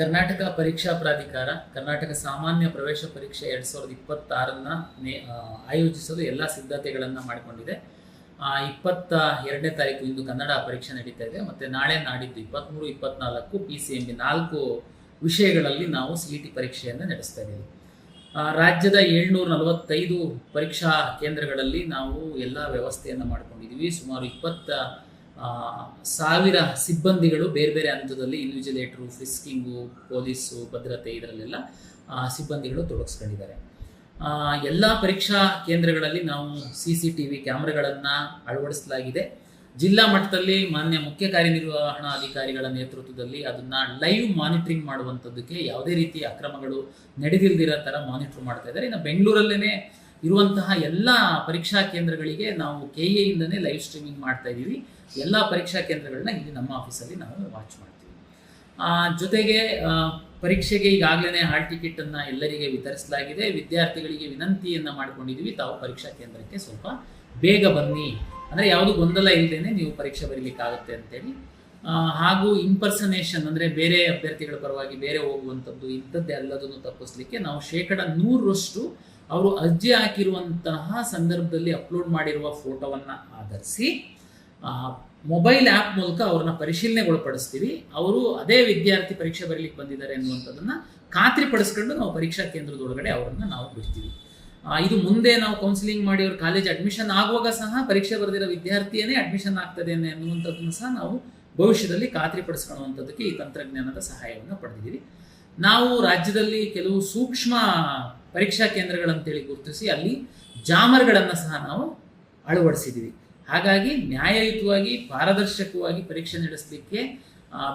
ಕರ್ನಾಟಕ ಪರೀಕ್ಷಾ ಪ್ರಾಧಿಕಾರ ಕರ್ನಾಟಕ ಸಾಮಾನ್ಯ ಪ್ರವೇಶ ಪರೀಕ್ಷೆ 2026 ಆಯೋಜಿಸಲು ಎಲ್ಲ ಸಿದ್ಧತೆಗಳನ್ನು ಮಾಡಿಕೊಂಡಿದೆ. 22ನೇ ತಾರೀಕು ಇಂದು ಕನ್ನಡ ಪರೀಕ್ಷೆ ನಡೀತಾ ಇದೆ. ಮತ್ತು ನಾಳೆ ನಾಡಿದ್ದು 23, 24 PCMB 4 ವಿಷಯಗಳಲ್ಲಿ ನಾವು CET ಪರೀಕ್ಷೆಯನ್ನು ನಡೆಸ್ತಾ ಇದ್ದೀವಿ. ರಾಜ್ಯದ 745 ಪರೀಕ್ಷಾ ಕೇಂದ್ರಗಳಲ್ಲಿ ನಾವು ಎಲ್ಲ ವ್ಯವಸ್ಥೆಯನ್ನು ಮಾಡ್ಕೊಂಡಿದ್ದೀವಿ. ಸುಮಾರು 20,000 ಸಿಬ್ಬಂದಿಗಳು ಬೇರೆ ಬೇರೆ ಹಂತದಲ್ಲಿ ಇನ್ವಿಜಿಲೇಟರು, ಫಿಸ್ಕಿಂಗು, ಪೊಲೀಸು, ಭದ್ರತೆ ಇದರಲ್ಲೆಲ್ಲ ಸಿಬ್ಬಂದಿಗಳು ತೊಡಗಿಸ್ಕೊಂಡಿದ್ದಾರೆ. ಎಲ್ಲ ಪರೀಕ್ಷಾ ಕೇಂದ್ರಗಳಲ್ಲಿ ನಾವು CCTV ಕ್ಯಾಮ್ರಾಗಳನ್ನು ಅಳವಡಿಸಲಾಗಿದೆ. ಜಿಲ್ಲಾ ಮಟ್ಟದಲ್ಲಿ ಮಾನ್ಯ ಮುಖ್ಯ ಕಾರ್ಯನಿರ್ವಹಣಾಧಿಕಾರಿಗಳ ನೇತೃತ್ವದಲ್ಲಿ ಅದನ್ನು ಲೈವ್ ಮಾನಿಟರಿಂಗ್ ಮಾಡುವಂಥದ್ದಕ್ಕೆ ಯಾವುದೇ ರೀತಿಯ ಅಕ್ರಮಗಳು ನಡೆದಿಲ್ದಿರೋ ಥರ ಮಾನಿಟರ್ ಮಾಡ್ತಾ ಇದ್ದಾರೆ. ಇನ್ನು ಬೆಂಗಳೂರಲ್ಲೇ ಇರುವಂತಹ ಎಲ್ಲ ಪರೀಕ್ಷಾ ಕೇಂದ್ರಗಳಿಗೆ ನಾವು KA ಇಂದನೇ ಲೈವ್ ಸ್ಟ್ರೀಮಿಂಗ್ ಮಾಡ್ತಾ ಇದ್ದೀವಿ. ಎಲ್ಲ ಪರೀಕ್ಷಾ ಕೇಂದ್ರಗಳನ್ನ ಇಲ್ಲಿ ನಮ್ಮ ಆಫೀಸಲ್ಲಿ ನಾವು ವಾಚ್ ಮಾಡ್ತೀವಿ. ಜೊತೆಗೆ ಪರೀಕ್ಷೆಗೆ ಈಗಾಗಲೇ ಹಾಲ್ ಟಿಕೆಟನ್ನು ಎಲ್ಲರಿಗೆ ವಿತರಿಸಲಾಗಿದೆ. ವಿದ್ಯಾರ್ಥಿಗಳಿಗೆ ವಿನಂತಿಯನ್ನು ಮಾಡ್ಕೊಂಡಿದ್ದೀವಿ, ತಾವು ಪರೀಕ್ಷಾ ಕೇಂದ್ರಕ್ಕೆ ಸ್ವಲ್ಪ ಬೇಗ ಬನ್ನಿ, ಅಂದರೆ ಯಾವುದು ಗೊಂದಲ ಇಲ್ಲದೇನೆ ನೀವು ಪರೀಕ್ಷೆ ಬರೀಲಿಕ್ಕಾಗುತ್ತೆ ಅಂತೇಳಿ. ಹಾಗೂ ಇಂಪರ್ಸನೇಷನ್ ಅಂದರೆ ಬೇರೆ ಅಭ್ಯರ್ಥಿಗಳ ಪರವಾಗಿ ಬೇರೆ ಹೋಗುವಂಥದ್ದು ಇಂಥದ್ದೇ ಎಲ್ಲದನ್ನು ತಪ್ಪಿಸ್ಲಿಕ್ಕೆ ನಾವು 100% ಅವರು ಅರ್ಜಿ ಹಾಕಿರುವಂತಹ ಸಂದರ್ಭದಲ್ಲಿ ಅಪ್ಲೋಡ್ ಮಾಡಿರುವ ಫೋಟೋವನ್ನು ಆಧರಿಸಿ ಮೊಬೈಲ್ ಆ್ಯಪ್ ಮೂಲಕ ಅವ್ರನ್ನ ಪರಿಶೀಲನೆಗೊಳಪಡಿಸ್ತೀವಿ. ಅವರು ಅದೇ ವಿದ್ಯಾರ್ಥಿ ಪರೀಕ್ಷೆ ಬರೀಲಿಕ್ಕೆ ಬಂದಿದ್ದಾರೆ ಅನ್ನುವಂಥದ್ದನ್ನು ಖಾತ್ರಿಪಡಿಸ್ಕೊಂಡು ನಾವು ಪರೀಕ್ಷಾ ಕೇಂದ್ರದೊಳಗಡೆ ಅವರನ್ನು ನಾವು ಬಿಡ್ತೀವಿ. ಇದು ಮುಂದೆ ನಾವು ಕೌನ್ಸಿಲಿಂಗ್ ಮಾಡಿ ಅವ್ರ ಕಾಲೇಜ್ ಅಡ್ಮಿಷನ್ ಆಗುವಾಗ ಸಹ ಪರೀಕ್ಷೆ ಬರೆದಿರೋ ವಿದ್ಯಾರ್ಥಿಯೇ ಅಡ್ಮಿಷನ್ ಆಗ್ತದೆ ಅನ್ನುವಂಥದ್ದನ್ನು ಸಹ ನಾವು ಭವಿಷ್ಯದಲ್ಲಿ ಖಾತ್ರಿಪಡಿಸ್ಕೊಳ್ಳುವಂಥದ್ದಕ್ಕೆ ಈ ತಂತ್ರಜ್ಞಾನದ ಸಹಾಯವನ್ನು ಪಡೆದಿದ್ದೀವಿ. ನಾವು ರಾಜ್ಯದಲ್ಲಿ ಕೆಲವು ಸೂಕ್ಷ್ಮ ಪರೀಕ್ಷಾ ಕೇಂದ್ರಗಳಂತೇಳಿ ಗುರುತಿಸಿ ಅಲ್ಲಿ ಜಾಮರ್ಗಳನ್ನು ಸಹ ನಾವು ಅಳವಡಿಸಿದ್ದೀವಿ. ಹಾಗಾಗಿ ನ್ಯಾಯಯುತವಾಗಿ ಪಾರದರ್ಶಕವಾಗಿ ಪರೀಕ್ಷೆ ನಡೆಸಲಿಕ್ಕೆ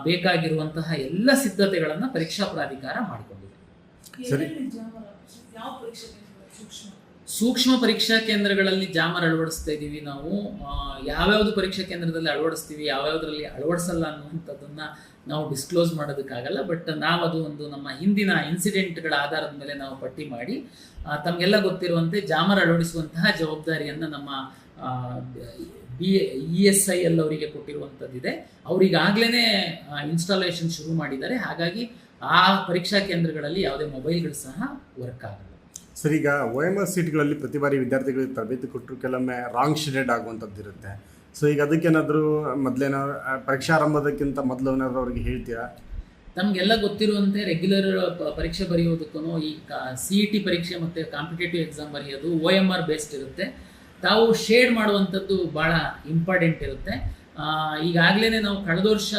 ಬೇಕಾಗಿರುವಂತಹ ಎಲ್ಲ ಸಿದ್ಧತೆಗಳನ್ನು ಪರೀಕ್ಷಾ ಪ್ರಾಧಿಕಾರ ಮಾಡಿಕೊಂಡಿದೆ. ಸೂಕ್ಷ್ಮ ಪರೀಕ್ಷಾ ಕೇಂದ್ರಗಳಲ್ಲಿ ಜಾಮರ್ ಅಳವಡಿಸ್ತಾ ಇದ್ದೀವಿ. ನಾವು ಯಾವ್ಯಾವುದು ಪರೀಕ್ಷಾ ಕೇಂದ್ರದಲ್ಲಿ ಅಳವಡಿಸ್ತೀವಿ, ಯಾವ್ಯಾವುದರಲ್ಲಿ ಅಳವಡಿಸಲ್ಲ ಅನ್ನುವಂಥದ್ದನ್ನು ನಾವು ಡಿಸ್ಕ್ಲೋಸ್ ಮಾಡೋದಕ್ಕಾಗಲ್ಲ. ಬಟ್ ನಾವು ಅದು ಒಂದು ನಮ್ಮ ಹಿಂದಿನ ಇನ್ಸಿಡೆಂಟ್ಗಳ ಆಧಾರದ ಮೇಲೆ ನಾವು ಪಟ್ಟಿ ಮಾಡಿ ತಮಗೆಲ್ಲ ಗೊತ್ತಿರುವಂತೆ ಜಾಮರ್ ಅಳವಡಿಸುವಂತಹ ಜವಾಬ್ದಾರಿಯನ್ನು ನಮ್ಮ ESIL ಅವರಿಗೆ ಕೊಟ್ಟಿರುವಂಥದ್ದಿದೆ. ಅವರಿಗಾಗಲೇ ಇನ್ಸ್ಟಾಲೇಷನ್ ಶುರು ಮಾಡಿದ್ದಾರೆ. ಹಾಗಾಗಿ ಆ ಪರೀಕ್ಷಾ ಕೇಂದ್ರಗಳಲ್ಲಿ ಯಾವುದೇ ಮೊಬೈಲ್ಗಳು ಸಹ ವರ್ಕ್ ಆಗಲ್ಲ. ಸರ್, ಈಗ OMR ಸೀಟ್ಗಳಲ್ಲಿ ಪ್ರತಿ ಬಾರಿ ವಿದ್ಯಾರ್ಥಿಗಳಿಗೆ ತರಬೇತಿ ಕೊಟ್ಟರು ಕೆಲವೊಮ್ಮೆ ರಾಂಗ್ ಶೇಡೆಡ್ ಆಗುವಂಥದ್ದು ಇರುತ್ತೆ. ಸೊ ಈಗ ಅದಕ್ಕೇನಾದರೂ ಮೊದಲೇನಾದ್ರು ಪರೀಕ್ಷಾ ಆರಂಭದಕ್ಕಿಂತ ಮೊದಲು ಏನಾದರೂ ಅವ್ರಿಗೆ ಹೇಳ್ತೀರಾ? ತಮಗೆಲ್ಲ ಗೊತ್ತಿರುವಂತೆ ರೆಗ್ಯುಲರ್ ಪರೀಕ್ಷೆ ಬರೆಯೋದಕ್ಕೂ ಈ CET ಪರೀಕ್ಷೆ ಮತ್ತು ಕಾಂಪಿಟೇಟಿವ್ ಎಕ್ಸಾಮ್ ಬರೆಯೋದು OMR ಬೇಸ್ಡ್ ಇರುತ್ತೆ. ತಾವು ಶೇಡ್ ಮಾಡುವಂಥದ್ದು ಭಾಳ ಇಂಪಾರ್ಟೆಂಟ್ ಇರುತ್ತೆ. ಈಗಾಗಲೇ ನಾವು ಕಳೆದ ವರ್ಷ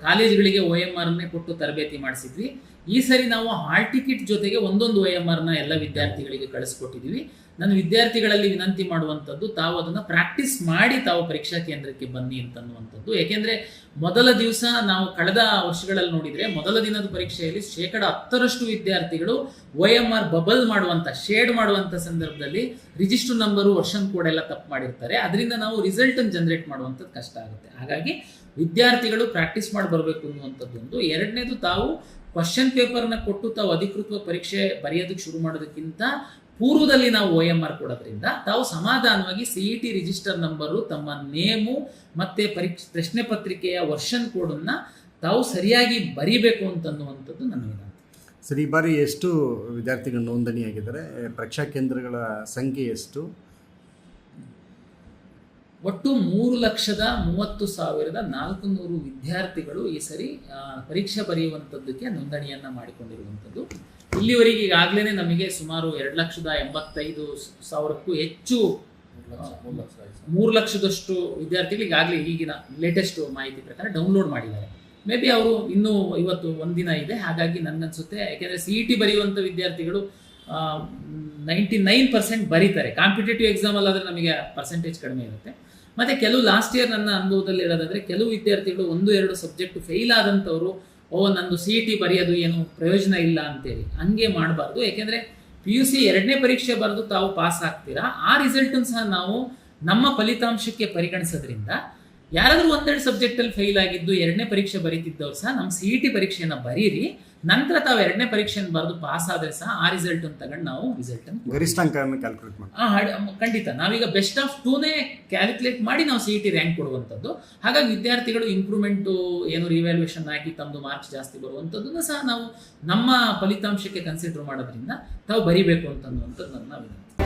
ಕಾಲೇಜ್ಗಳಿಗೆ OMRನ್ನೇ ಕೊಟ್ಟು ತರಬೇತಿ ಮಾಡಿಸಿದ್ವಿ. ಈ ಸರಿ ನಾವು ಹಾಲ್ ಟಿಕೆಟ್ ಜೊತೆಗೆ ಒಂದೊಂದು OMRನ ಎಲ್ಲ ವಿದ್ಯಾರ್ಥಿಗಳಿಗೆ ಕಳಿಸ್ಕೊಟ್ಟಿದ್ದೀವಿ. ನನ್ನ ವಿದ್ಯಾರ್ಥಿಗಳಲ್ಲಿ ವಿನಂತಿ ಮಾಡುವಂಥದ್ದು, ತಾವು ಅದನ್ನು ಪ್ರಾಕ್ಟೀಸ್ ಮಾಡಿ ತಾವು ಪರೀಕ್ಷಾ ಕೇಂದ್ರಕ್ಕೆ ಬನ್ನಿ ಅಂತನ್ನುವಂಥದ್ದು. ಏಕೆಂದರೆ ಮೊದಲ ದಿವಸ ನಾವು ಕಳೆದ ವರ್ಷಗಳಲ್ಲಿ ನೋಡಿದರೆ ಮೊದಲ ದಿನದ ಪರೀಕ್ಷೆಯಲ್ಲಿ 10% ವಿದ್ಯಾರ್ಥಿಗಳು OMR ಬಬಲ್ ಮಾಡುವಂಥ, ಶೇಡ್ ಮಾಡುವಂಥ ಸಂದರ್ಭದಲ್ಲಿ ರಿಜಿಸ್ಟರ್ ನಂಬರು, ವರ್ಷನ್ ಕೋಡ್ ಎಲ್ಲ ತಪ್ಪು ಮಾಡಿರ್ತಾರೆ. ಅದರಿಂದ ನಾವು ರಿಸಲ್ಟನ್ನು ಜನರೇಟ್ ಮಾಡುವಂಥದ್ದು ಕಷ್ಟ ಆಗುತ್ತೆ. ಹಾಗಾಗಿ ವಿದ್ಯಾರ್ಥಿಗಳು ಪ್ರಾಕ್ಟೀಸ್ ಮಾಡಿ ಬರಬೇಕು ಅನ್ನುವಂಥದ್ದೊಂದು. ಎರಡನೇದು, ತಾವು ಕ್ವಶನ್ ಪೇಪರ್ನ ಕೊಟ್ಟು ತಾವು ಅಧಿಕೃತ ಪರೀಕ್ಷೆ ಬರೆಯೋದಕ್ಕೆ ಶುರು ಮಾಡೋದಕ್ಕಿಂತ ಪೂರ್ವದಲ್ಲಿ ನಾವು OMR ಕೊಡೋದ್ರಿಂದ ತಾವು ಸಮಾಧಾನವಾಗಿ CET ರಿಜಿಸ್ಟರ್ ನಂಬರು, ತಮ್ಮ ನೇಮು ಮತ್ತು ಪ್ರಶ್ನೆ ಪತ್ರಿಕೆಯ ವರ್ಷನ್ ಕೋಡನ್ನು ತಾವು ಸರಿಯಾಗಿ ಬರೀಬೇಕು ಅಂತನ್ನುವಂಥದ್ದು ನನ್ನ ವಿನಂತಿ. ಸರಿ, ಈ ಬಾರಿ ಎಷ್ಟು ವಿದ್ಯಾರ್ಥಿಗಳು ನೋಂದಣಿಯಾಗಿದ್ದಾರೆ? ಪರೀಕ್ಷಾ ಕೇಂದ್ರಗಳ ಸಂಖ್ಯೆ ಎಷ್ಟು? ಒಟ್ಟು 3,30,400 ವಿದ್ಯಾರ್ಥಿಗಳು ಈ ಸರಿ ಪರೀಕ್ಷೆ ಬರೆಯುವಂಥದ್ದಕ್ಕೆ ನೋಂದಣಿಯನ್ನು ಮಾಡಿಕೊಂಡಿರುವಂಥದ್ದು. ಇಲ್ಲಿವರೆಗೆ ಈಗಾಗಲೇ ನಮಗೆ ಸುಮಾರು 2,85,000ಕ್ಕೂ ಹೆಚ್ಚು 3 ಲಕ್ಷದಷ್ಟು ವಿದ್ಯಾರ್ಥಿಗಳು ಈಗಿನ ಲೇಟೆಸ್ಟ್ ಮಾಹಿತಿ ಪ್ರಕಾರ ಡೌನ್ಲೋಡ್ ಮಾಡಿದ್ದಾರೆ. ಮೇ ಬಿ ಅವರು ಇನ್ನೂ ಇವತ್ತು ಒಂದಿನ ಇದೆ. ಹಾಗಾಗಿ ನನಗನ್ಸುತ್ತೆ, ಯಾಕೆಂದರೆ CET ಬರೆಯುವಂಥ ವಿದ್ಯಾರ್ಥಿಗಳು 99% ಬರೀತಾರೆ. ಕಾಂಪಿಟೇಟಿವ್ ಎಕ್ಸಾಮಲ್ಲಾದರೆ ನಮಗೆ ಪರ್ಸೆಂಟೇಜ್ ಕಡಿಮೆ ಇರುತ್ತೆ. ಮತ್ತು ಕೆಲವು ಲಾಸ್ಟ್ ಇಯರ್ ನನ್ನ ಅನುಭವದಲ್ಲಿ ಇರೋದಾದರೆ ಕೆಲವು ವಿದ್ಯಾರ್ಥಿಗಳು 1-2 ಸಬ್ಜೆಕ್ಟ್ ಫೇಲ್ ಆದಂಥವರು, ನಂದು CET ಬರೆಯೋದು ಏನು ಪ್ರಯೋಜನ ಇಲ್ಲ ಅಂತೇಳಿ ಹಂಗೆ ಮಾಡಬಾರ್ದು. ಯಾಕೆಂದರೆ PUC 2ನೇ ಪರೀಕ್ಷೆ ಬರೆದು ತಾವು ಪಾಸ್ ಆಗ್ತೀರಾ, ಆ ರಿಸಲ್ಟನ್ನು ಸಹ ನಾವು ನಮ್ಮ ಫಲಿತಾಂಶಕ್ಕೆ ಪರಿಗಣಿಸೋದ್ರಿಂದ ಯಾರಾದರೂ 1-2 ಸಬ್ಜೆಕ್ಟಲ್ಲಿ ಫೇಲ್ ಆಗಿದ್ದು 2ನೇ ಪರೀಕ್ಷೆ ಬರೀತಿದ್ದವ್ರು ಸಹ ನಮ್ಮ CET ಪರೀಕ್ಷೆಯನ್ನು ಬರೀರಿ, ನಂತರ ತಾವು 2ನೇ ಪರೀಕ್ಷೆಯನ್ನು ಬರೆದು ಪಾಸ್ ಆದರೆ ಸಹ ಆ ರಿಸಲ್ಟ್ ಅನ್ನು ತಗೊಂಡು ನಾವು ರಿಸಲ್ಟ್ ಅನ್ನು ಗರಿಷ್ಠ ಅಂಕವನ್ನು ಕ್ಯಾಲ್ಕುಲೇಟ್ ಮಾಡಿ ಖಂಡಿತ ನಾವೀಗ ಬೆಸ್ಟ್ ಆಫ್ 2ನೇ ಕ್ಯಾಲ್ಕುಲೇಟ್ ಮಾಡಿ ನಾವು CET ರ್ಯಾಂಕ್ ಕೊಡುವಂಥದ್ದು. ಹಾಗಾಗಿ ವಿದ್ಯಾರ್ಥಿಗಳು ಇಂಪ್ರೂವ್ಮೆಂಟು ಏನು ರಿವ್ಯಾಲ್ಯೂಯೇಷನ್ ಹಾಕಿ ತಮ್ಮದು ಮಾರ್ಕ್ಸ್ ಜಾಸ್ತಿ ಬರುವಂಥದ್ದನ್ನು ಸಹ ನಾವು ನಮ್ಮ ಫಲಿತಾಂಶಕ್ಕೆ ಕನ್ಸಿಡರ್ ಮಾಡೋದ್ರಿಂದ ತಾವು ಬರಿಬೇಕು ಅಂತನ್ನುವಂಥದ್ದು ನನ್ನ ವಿನಂತಿ.